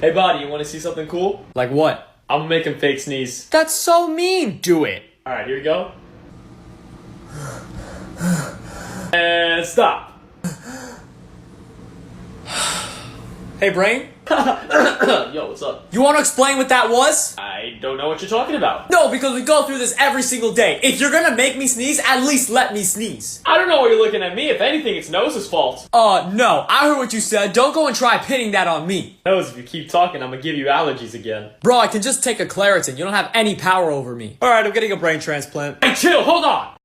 Hey, buddy, you want to see something cool? Like what? I'm gonna make him fake sneeze. That's so mean. Do it. Alright, here we go. And stop. Hey, Brain, Yo, what's up? you want to explain what that was? I don't know what you're talking about. No, because we go through this every single day. If you're gonna make me sneeze, at least let me sneeze. I don't know why you're looking at me. If anything, it's Nose's fault. No, I heard what you said. Don't go and try pinning that on me. Nose, if you keep talking, I'm gonna give you allergies again. Bro, I can just take a Claritin. You don't have any power over me. Alright, I'm getting a brain transplant. Hey, chill, hold on!